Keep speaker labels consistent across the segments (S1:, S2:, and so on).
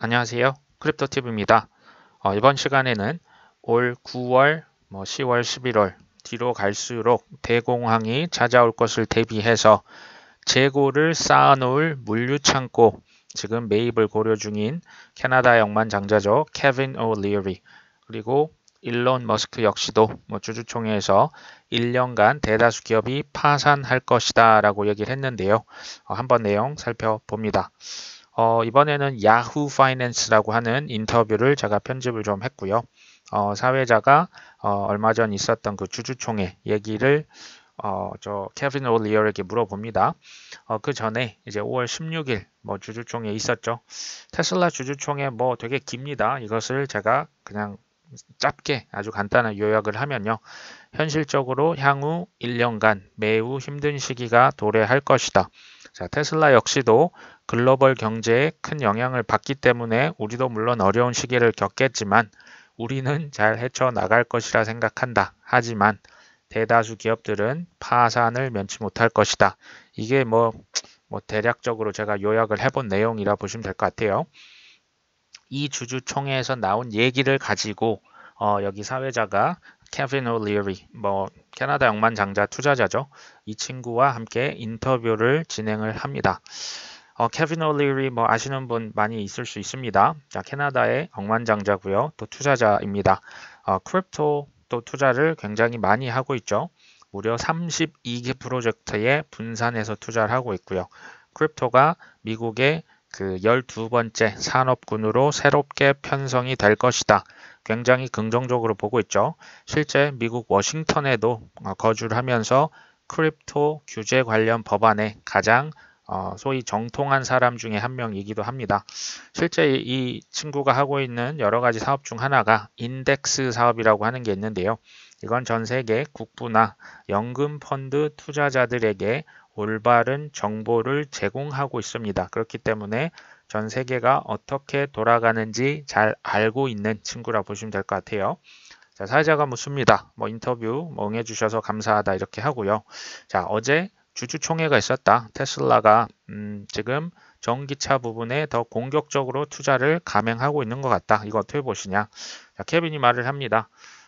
S1: 안녕하세요. 크립토팁입니다. 이번 시간에는 올 9월, 10월, 11월 뒤로 갈수록 대공황이 찾아올 것을 대비해서 재고를 쌓아놓을 물류창고, 지금 매입을 고려 중인 캐나다 억만장자죠. 케빈 오리어리, 그리고 일론 머스크 역시도 주주총회에서 1년간 대다수 기업이 파산할 것이다 라고 얘기를 했는데요. 한번 내용 살펴봅니다. 이번에는 야후 파이낸스라고 하는 인터뷰를 제가 편집을 좀 했고요. 사회자가 얼마 전 있었던 그 주주총회 얘기를 저 케빈 올리어에게 물어봅니다. 그 전에 이제 5월 16일 주주총회 있었죠. 테슬라 주주총회 되게 깁니다. 이것을 제가 그냥 짧게 아주 간단한 요약을 하면요. 현실적으로 향후 1년간 매우 힘든 시기가 도래할 것이다. 자, 테슬라 역시도 글로벌 경제에 큰 영향을 받기 때문에 우리도 물론 어려운 시기를 겪겠지만 우리는 잘 헤쳐나갈 것이라 생각한다. 하지만 대다수 기업들은 파산을 면치 못할 것이다. 이게 대략적으로 제가 요약을 해본 내용이라 보시면 될 것 같아요. 이 주주총회에서 나온 얘기를 가지고 여기 사회자가 케빈 오리어리, 캐나다 억만장자 투자자죠. 이 친구와 함께 인터뷰를 진행을 합니다. 케빈 오리어리 아시는 분 많이 있을 수 있습니다. 자, 캐나다의 억만장자고요. 또 투자자입니다. 크립토 또 투자를 굉장히 많이 하고 있죠. 무려 32개 프로젝트에 분산해서 투자를 하고 있고요. 크립토가 미국의 그 12번째 산업군으로 새롭게 편성이 될 것이다. 굉장히 긍정적으로 보고 있죠. 실제 미국 워싱턴에도 거주를 하면서 크립토 규제 관련 법안에 가장 소위 정통한 사람 중에 한 명이기도 합니다. 실제 이 친구가 하고 있는 여러 가지 사업 중 하나가 인덱스 사업이라고 하는 게 있는데요. 이건 전 세계 국부나 연금 펀드 투자자들에게 올바른 정보를 제공하고 있습니다. 그렇기 때문에 전 세계가 어떻게 돌아가는지 잘 알고 있는 친구라 보시면 될 것 같아요. 자, 사회자가 묻습니다. 인터뷰 응해주셔서 감사하다 이렇게 하고요. 자, 어제 주주총회가 있었다. 테슬라가 지금 전기차 부분에 더 공격적으로 투자를 감행하고 있는 것 같다. 이거 어떻게 보시냐? 자, 케빈이 말을 합니다.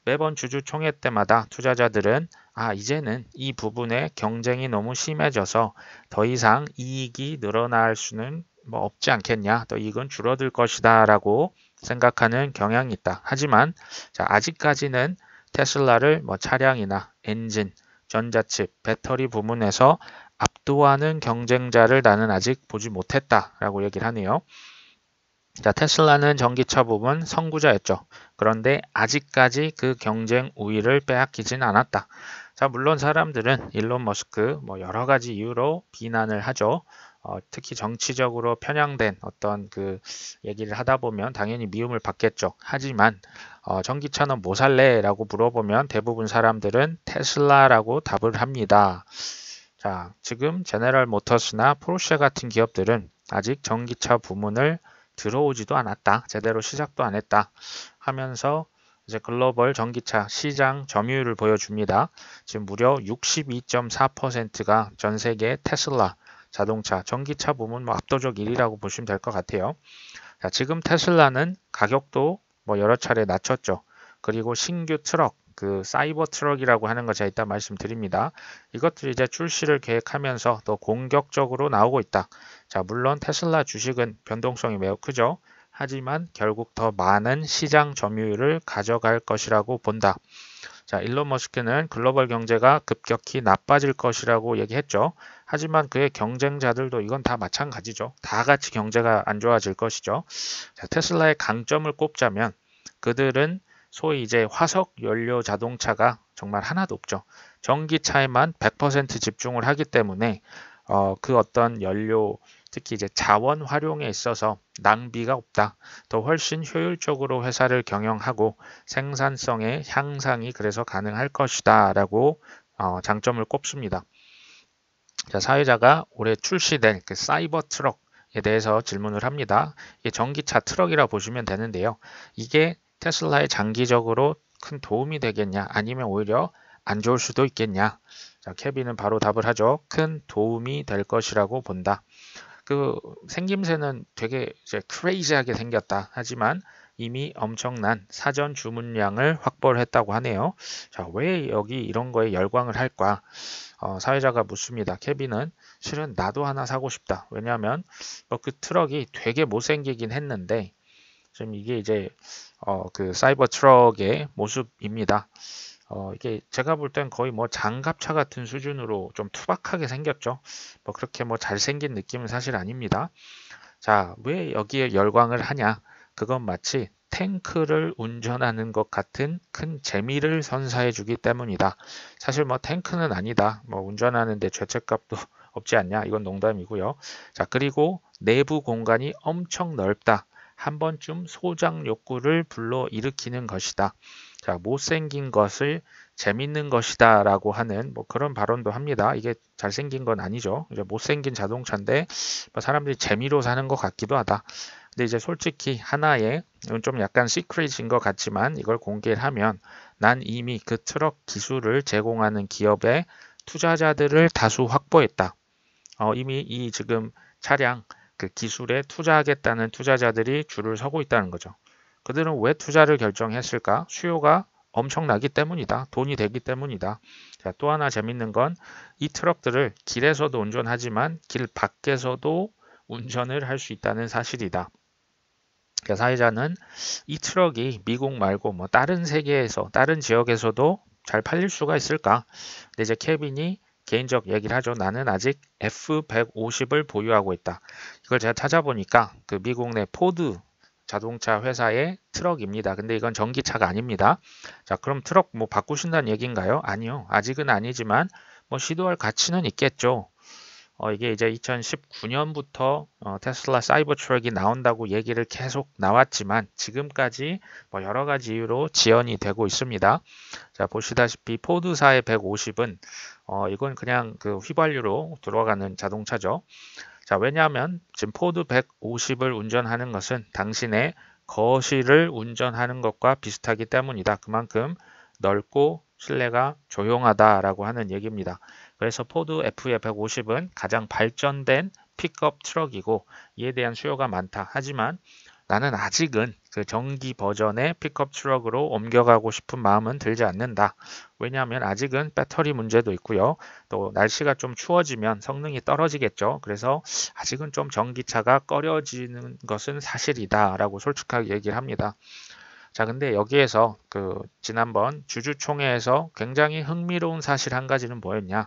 S1: 매번 주주총회 때마다 투자자들은 이제는 이 부분에 경쟁이 너무 심해져서 더 이상 이익이 늘어날 수는 없지 않겠냐, 또 이익은 줄어들 것이다 라고 생각하는 경향이 있다. 하지만 자, 아직까지는 테슬라를 차량이나 엔진, 전자칩, 배터리 부문에서 압도하는 경쟁자를 나는 아직 보지 못했다 라고 얘기를 하네요. 자, 테슬라는 전기차 부분 선구자였죠. 그런데 아직까지 그 경쟁 우위를 빼앗기진 않았다. 자, 물론 사람들은 일론 머스크 여러 가지 이유로 비난을 하죠. 특히 정치적으로 편향된 어떤 그 얘기를 하다 보면 당연히 미움을 받겠죠. 하지만 전기차는 뭐 살래? 라고 물어보면 대부분 사람들은 테슬라라고 답을 합니다. 자, 지금 제네럴 모터스나 포르쉐 같은 기업들은 아직 전기차 부문을 들어오지도 않았다. 제대로 시작도 안 했다. 하면서 이제 글로벌 전기차 시장 점유율을 보여줍니다. 지금 무려 62.4%가 전 세계 테슬라 자동차, 전기차 부문 압도적 1위라고 보시면 될 것 같아요. 자, 지금 테슬라는 가격도 여러 차례 낮췄죠. 그리고 신규 트럭, 그 사이버 트럭이라고 하는 거 제가 이따 말씀드립니다. 이것들이 이제 출시를 계획하면서 더 공격적으로 나오고 있다. 자, 물론 테슬라 주식은 변동성이 매우 크죠. 하지만 결국 더 많은 시장 점유율을 가져갈 것이라고 본다. 자, 일론 머스크는 글로벌 경제가 급격히 나빠질 것이라고 얘기했죠. 하지만 그의 경쟁자들도 이건 다 마찬가지죠. 다 같이 경제가 안 좋아질 것이죠. 자, 테슬라의 강점을 꼽자면 그들은 소위 이제 화석 연료 자동차가 정말 하나도 없죠. 전기차에만 100% 집중을 하기 때문에 그 어떤 연료, 특히 이제 자원 활용에 있어서 낭비가 없다. 더 훨씬 효율적으로 회사를 경영하고 생산성의 향상이 그래서 가능할 것이다 라고 장점을 꼽습니다. 자, 사회자가 올해 출시된 그 사이버 트럭에 대해서 질문을 합니다. 이게 전기차 트럭이라 보시면 되는데요. 이게 테슬라에 장기적으로 큰 도움이 되겠냐, 아니면 오히려 안 좋을 수도 있겠냐. 자, 케빈은 바로 답을 하죠. 큰 도움이 될 것이라고 본다. 그 생김새는 되게 이제 크레이지하게 생겼다. 하지만 이미 엄청난 사전 주문량을 확보를 했다고 하네요. 자, 왜 여기 이런 거에 열광을 할까? 사회자가 묻습니다. 케빈은 실은 나도 하나 사고 싶다. 왜냐하면 그 트럭이 되게 못생기긴 했는데 지금 이게 이제 그 사이버 트럭의 모습입니다. 이게 제가 볼 땐 거의 뭐 장갑차 같은 수준으로 좀 투박하게 생겼죠. 뭐 그렇게 뭐 잘생긴 느낌은 사실 아닙니다. 자, 왜 여기에 열광을 하냐? 그건 마치 탱크를 운전하는 것 같은 큰 재미를 선사해 주기 때문이다. 사실 뭐 탱크는 아니다. 뭐 운전하는데 죄책감도 없지 않냐? 이건 농담이고요. 자, 그리고 내부 공간이 엄청 넓다. 한 번쯤 소장 욕구를 불러일으키는 것이다. 자, 못생긴 것을 재밌는 것이다 라고 하는 뭐 그런 발언도 합니다. 이게 잘생긴 건 아니죠. 이제 못생긴 자동차인데 뭐 사람들이 재미로 사는 것 같기도 하다. 근데 이제 솔직히 하나의 이건 좀 약간 시크릿인 것 같지만 이걸 공개를 하면 난 이미 그 트럭 기술을 제공하는 기업의 투자자들을 다수 확보했다. 이미 이 지금 차량 그 기술에 투자하겠다는 투자자들이 줄을 서고 있다는 거죠. 그들은 왜 투자를 결정했을까? 수요가 엄청나기 때문이다. 돈이 되기 때문이다. 자, 또 하나 재밌는 건 이 트럭들을 길에서도 운전하지만 길 밖에서도 운전을 할 수 있다는 사실이다. 그러니까 사회자는 이 트럭이 미국 말고 뭐 다른 세계에서 다른 지역에서도 잘 팔릴 수가 있을까? 근데 이제 케빈이 개인적 얘기를 하죠. 나는 아직 F150을 보유하고 있다. 이걸 제가 찾아보니까 그 미국 내 포드 자동차 회사의 트럭입니다. 근데 이건 전기차가 아닙니다. 자, 그럼 트럭 뭐 바꾸신다는 얘기인가요? 아니요. 아직은 아니지만 뭐 시도할 가치는 있겠죠. 이게 이제 2019년부터 테슬라 사이버 트럭이 나온다고 얘기를 계속 나왔지만 지금까지 뭐 여러 가지 이유로 지연이 되고 있습니다. 자, 보시다시피 포드사의 150은 이건 그냥 그 휘발유로 들어가는 자동차죠. 자, 왜냐하면 지금 포드 150을 운전하는 것은 당신의 거실을 운전하는 것과 비슷하기 때문이다. 그만큼 넓고 실내가 조용하다라고 하는 얘기입니다. 그래서 포드 F의 150은 가장 발전된 픽업 트럭이고 이에 대한 수요가 많다. 하지만 나는 아직은 그 전기 버전의 픽업 트럭으로 옮겨가고 싶은 마음은 들지 않는다. 왜냐하면 아직은 배터리 문제도 있고요. 또 날씨가 좀 추워지면 성능이 떨어지겠죠. 그래서 아직은 좀 전기차가 꺼려지는 것은 사실이다 라고 솔직하게 얘기를 합니다. 자, 근데 여기에서 그 지난번 주주총회에서 굉장히 흥미로운 사실 한 가지는 뭐였냐?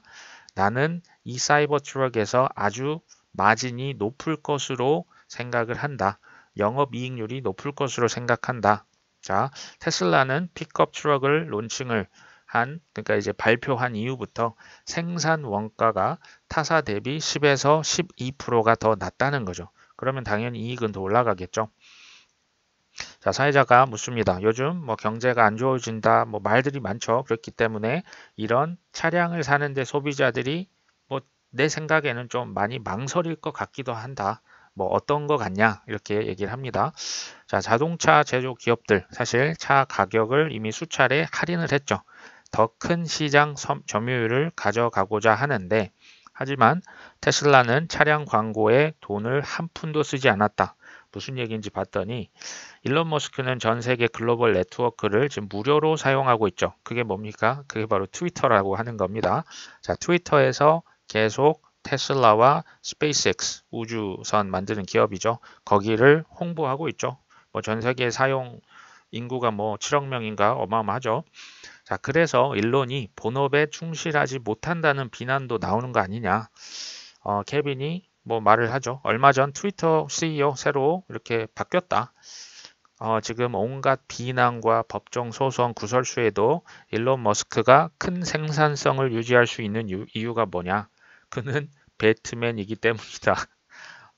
S1: 나는 이 사이버 트럭에서 아주 마진이 높을 것으로 생각을 한다. 영업이익률이 높을 것으로 생각한다. 자, 테슬라는 픽업 트럭을 론칭을 그러니까 이제 발표한 이후부터 생산 원가가 타사 대비 10에서 12%가 더 낮다는 거죠. 그러면 당연히 이익은 더 올라가겠죠. 자, 사회자가 묻습니다. 요즘 뭐 경제가 안 좋아진다, 뭐 말들이 많죠. 그렇기 때문에 이런 차량을 사는데 소비자들이 뭐 내 생각에는 좀 많이 망설일 것 같기도 한다. 뭐 어떤 거 같냐? 이렇게 얘기를 합니다. 자, 자동차 제조 기업들 사실 차 가격을 이미 수차례 할인을 했죠. 더 큰 시장 점유율을 가져가고자 하는데 하지만 테슬라는 차량 광고에 돈을 한 푼도 쓰지 않았다. 무슨 얘기인지 봤더니 일론 머스크는 전 세계 글로벌 네트워크를 지금 무료로 사용하고 있죠. 그게 뭡니까? 그게 바로 트위터라고 하는 겁니다. 자, 트위터에서 계속 테슬라와 스페이스X 우주선 만드는 기업이죠. 거기를 홍보하고 있죠. 뭐 전 세계 사용 인구가 뭐 7억 명인가 어마어마하죠. 자, 그래서 일론이 본업에 충실하지 못한다는 비난도 나오는 거 아니냐. 케빈이 뭐 말을 하죠. 얼마 전 트위터 CEO 새로 이렇게 바뀌었다. 지금 온갖 비난과 법정 소송 구설수에도 일론 머스크가 큰 생산성을 유지할 수 있는 이유가 뭐냐? 그는 배트맨이기 때문이다.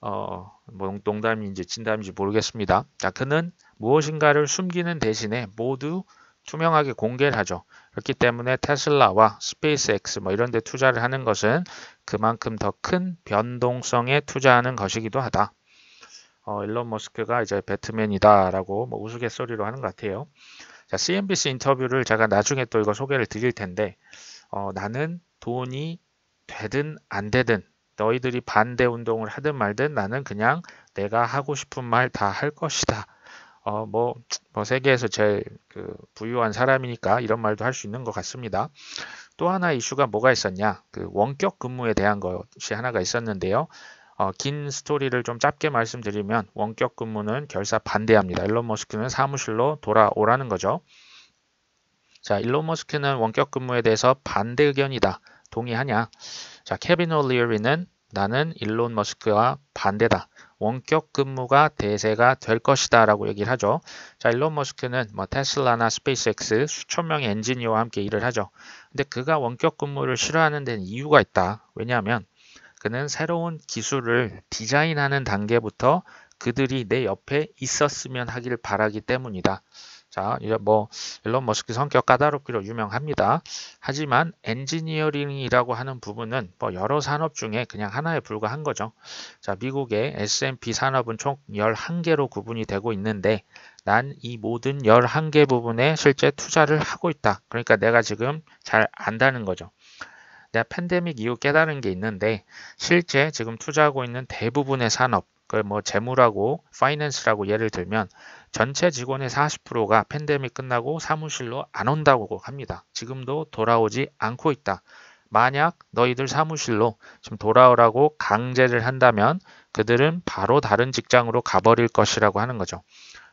S1: 뭐 농담인지 진담인지 모르겠습니다. 자, 그는 무엇인가를 숨기는 대신에 모두 투명하게 공개를 하죠. 그렇기 때문에 테슬라와 스페이스X 뭐 이런 데 투자를 하는 것은 그만큼 더 큰 변동성에 투자하는 것이기도 하다. 일론 머스크가 이제 배트맨이다라고 뭐 우스갯소리로 하는 것 같아요. 자, CNBC 인터뷰를 제가 나중에 또 이거 소개를 드릴 텐데 나는 돈이 되든 안 되든 너희들이 반대 운동을 하든 말든 나는 그냥 내가 하고 싶은 말 다 할 것이다. 뭐 세계에서 제일 부유한 사람이니까 이런 말도 할 수 있는 것 같습니다. 또 하나 이슈가 뭐가 있었냐? 원격 근무에 대한 것이 하나가 있었는데요. 긴 스토리를 좀 짧게 말씀드리면 원격 근무는 결사 반대합니다. 일론 머스크는 사무실로 돌아오라는 거죠. 자, 일론 머스크는 원격 근무에 대해서 반대 의견이다. 동의하냐? 자, 케빈 올리어리는 나는 일론 머스크와 반대다. 원격 근무가 대세가 될 것이다 라고 얘기를 하죠. 자, 일론 머스크는 테슬라나 스페이스X 수천 명의 엔지니어와 함께 일을 하죠. 근데 그가 원격 근무를 싫어하는 데는 이유가 있다. 왜냐하면 그는 새로운 기술을 디자인하는 단계부터 그들이 내 옆에 있었으면 하길 바라기 때문이다. 자, 이제 일론 머스크 성격 까다롭기로 유명합니다. 하지만 엔지니어링이라고 하는 부분은 여러 산업 중에 그냥 하나에 불과한 거죠. 자, 미국의 S&P 산업은 총 11개로 구분이 되고 있는데 난 이 모든 11개 부분에 실제 투자를 하고 있다. 그러니까 내가 지금 잘 안다는 거죠. 내가 팬데믹 이후 깨달은 게 있는데 실제 지금 투자하고 있는 대부분의 산업, 재무라고 파이낸스라고 예를 들면 전체 직원의 40%가 팬데믹 끝나고 사무실로 안 온다고 합니다. 지금도 돌아오지 않고 있다. 만약 너희들 사무실로 지금 돌아오라고 강제를 한다면 그들은 바로 다른 직장으로 가버릴 것이라고 하는 거죠.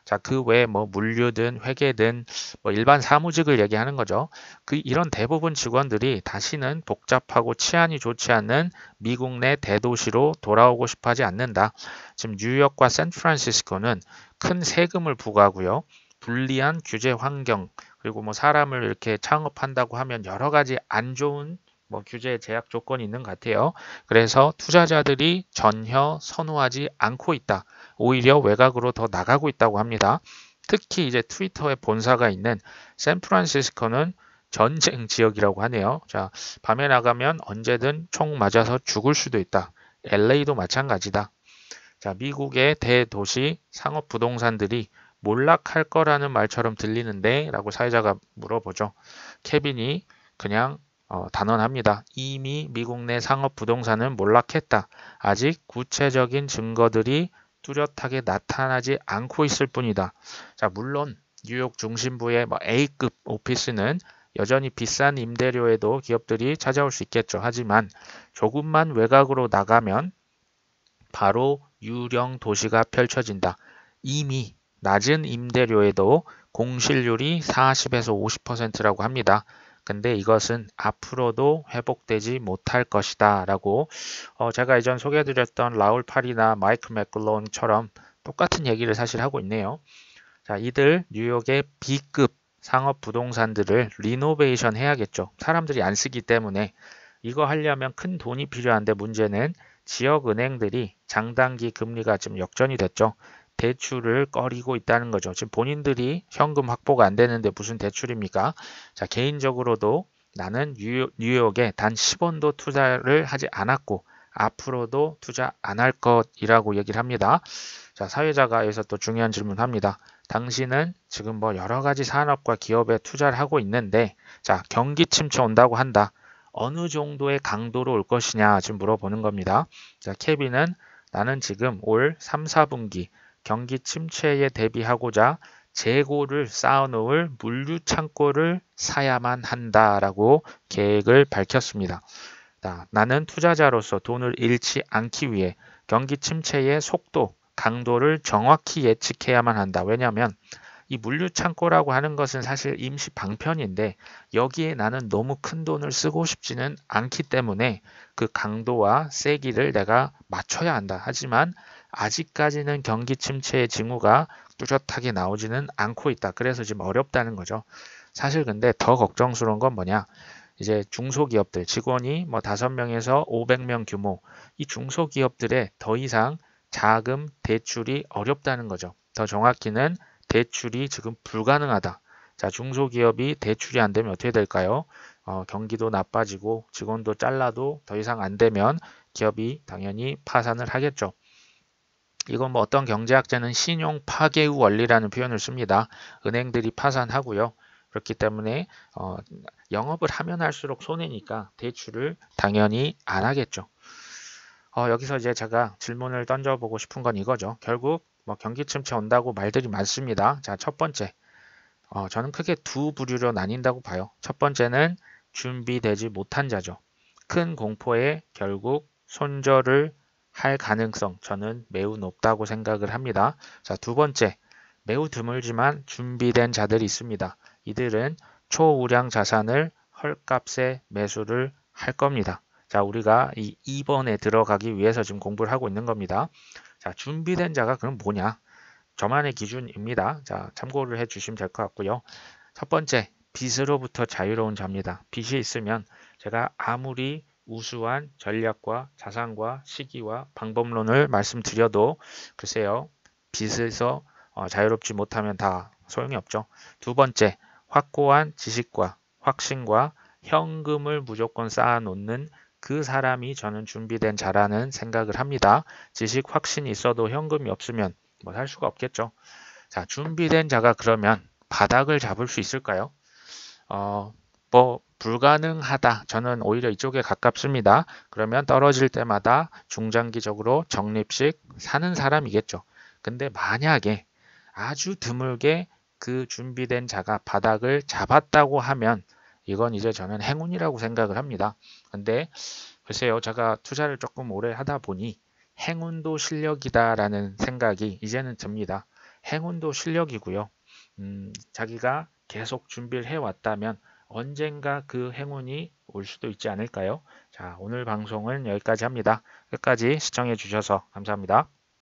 S1: 자, 그 외에 물류든 회계든 일반 사무직을 얘기하는 거죠. 이런 대부분 직원들이 다시는 복잡하고 치안이 좋지 않은 미국 내 대도시로 돌아오고 싶어 하지 않는다. 지금 뉴욕과 샌프란시스코는 큰 세금을 부과하고요. 불리한 규제 환경, 그리고 사람을 이렇게 창업한다고 하면 여러 가지 안 좋은 규제 제약 조건이 있는 것 같아요. 그래서 투자자들이 전혀 선호하지 않고 있다. 오히려 외곽으로 더 나가고 있다고 합니다. 특히 이제 트위터의 본사가 있는 샌프란시스코는 전쟁 지역이라고 하네요. 자, 밤에 나가면 언제든 총 맞아서 죽을 수도 있다. LA도 마찬가지다. 자, 미국의 대도시 상업 부동산들이 몰락할 거라는 말처럼 들리는데 라고 사회자가 물어보죠. 케빈이 그냥 단언합니다. 이미 미국 내 상업 부동산은 몰락했다. 아직 구체적인 증거들이 뚜렷하게 나타나지 않고 있을 뿐이다. 자, 물론 뉴욕 중심부의 A급 오피스는 여전히 비싼 임대료에도 기업들이 찾아올 수 있겠죠. 하지만 조금만 외곽으로 나가면 바로 유령 도시가 펼쳐진다. 이미 낮은 임대료에도 공실률이 40에서 50%라고 합니다. 근데 이것은 앞으로도 회복되지 못할 것이다 라고 제가 이전 소개해드렸던 라울 파리나 마이클 맥글론처럼 똑같은 얘기를 사실 하고 있네요. 자, 이들 뉴욕의 B급 상업 부동산들을 리노베이션 해야겠죠. 사람들이 안 쓰기 때문에 이거 하려면 큰 돈이 필요한데 문제는 지역 은행들이 장단기 금리가 지금 역전이 됐죠. 대출을 꺼리고 있다는 거죠. 지금 본인들이 현금 확보가 안 되는데 무슨 대출입니까? 자, 개인적으로도 나는 뉴욕에 단 10원도 투자를 하지 않았고 앞으로도 투자 안 할 것이라고 얘기를 합니다. 자, 사회자가 여기서 또 중요한 질문합니다. 당신은 지금 여러 가지 산업과 기업에 투자를 하고 있는데 자, 경기 침체 온다고 한다. 어느 정도의 강도로 올 것이냐 지금 물어보는 겁니다. 자, 케빈은 나는 지금 올 3, 4분기 경기 침체에 대비하고자 재고를 쌓아놓을 물류 창고를 사야만 한다라고 계획을 밝혔습니다. 나는 투자자로서 돈을 잃지 않기 위해 경기 침체의 속도, 강도를 정확히 예측해야만 한다. 왜냐하면 이 물류 창고라고 하는 것은 사실 임시 방편인데 여기에 나는 너무 큰 돈을 쓰고 싶지는 않기 때문에 그 강도와 세기를 내가 맞춰야 한다. 하지만 아직까지는 경기 침체의 징후가 뚜렷하게 나오지는 않고 있다. 그래서 지금 어렵다는 거죠. 사실 근데 더 걱정스러운 건 뭐냐? 이제 중소기업들, 직원이 5명에서 500명 규모, 이 중소기업들의 더 이상 자금 대출이 어렵다는 거죠. 더 정확히는 대출이 지금 불가능하다. 자, 중소기업이 대출이 안 되면 어떻게 될까요? 경기도 나빠지고 직원도 잘라도 더 이상 안 되면 기업이 당연히 파산을 하겠죠. 이건 어떤 경제학자는 신용 파괴 후 원리라는 표현을 씁니다. 은행들이 파산하고요. 그렇기 때문에 영업을 하면 할수록 손해니까 대출을 당연히 안 하겠죠. 여기서 이제 제가 질문을 던져보고 싶은 건 이거죠. 결국 뭐 경기 침체 온다고 말들이 많습니다. 자, 첫 번째. 저는 크게 두 부류로 나뉜다고 봐요. 첫 번째는 준비되지 못한 자죠. 큰 공포에 결국 손절을 할 가능성 저는 매우 높다고 생각을 합니다. 자, 두 번째. 매우 드물지만 준비된 자들이 있습니다. 이들은 초우량 자산을 헐값에 매수를 할 겁니다. 자, 우리가 이 2번에 들어가기 위해서 지금 공부를 하고 있는 겁니다. 자, 준비된 자가 그럼 뭐냐? 저만의 기준입니다. 자, 참고를 해 주시면 될 것 같고요. 첫 번째, 빚으로부터 자유로운 자입니다. 빚이 있으면 제가 아무리 우수한 전략과 자산과 시기와 방법론을 말씀드려도 글쎄요, 빚에서 자유롭지 못하면 다 소용이 없죠. 두 번째, 확고한 지식과 확신과 현금을 무조건 쌓아놓는 그 사람이 저는 준비된 자라는 생각을 합니다. 지식 확신이 있어도 현금이 없으면 뭐 살 수가 없겠죠. 자, 준비된 자가 그러면 바닥을 잡을 수 있을까요? 뭐 불가능하다. 저는 오히려 이쪽에 가깝습니다. 그러면 떨어질 때마다 중장기적으로 적립식 사는 사람이겠죠. 근데 만약에 아주 드물게 그 준비된 자가 바닥을 잡았다고 하면 이건 이제 저는 행운이라고 생각을 합니다. 근데 글쎄요, 제가 투자를 조금 오래 하다 보니 행운도 실력이다라는 생각이 이제는 듭니다. 행운도 실력이고요. 자기가 계속 준비를 해왔다면 언젠가 그 행운이 올 수도 있지 않을까요? 자, 오늘 방송은 여기까지 합니다. 끝까지 시청해 주셔서 감사합니다.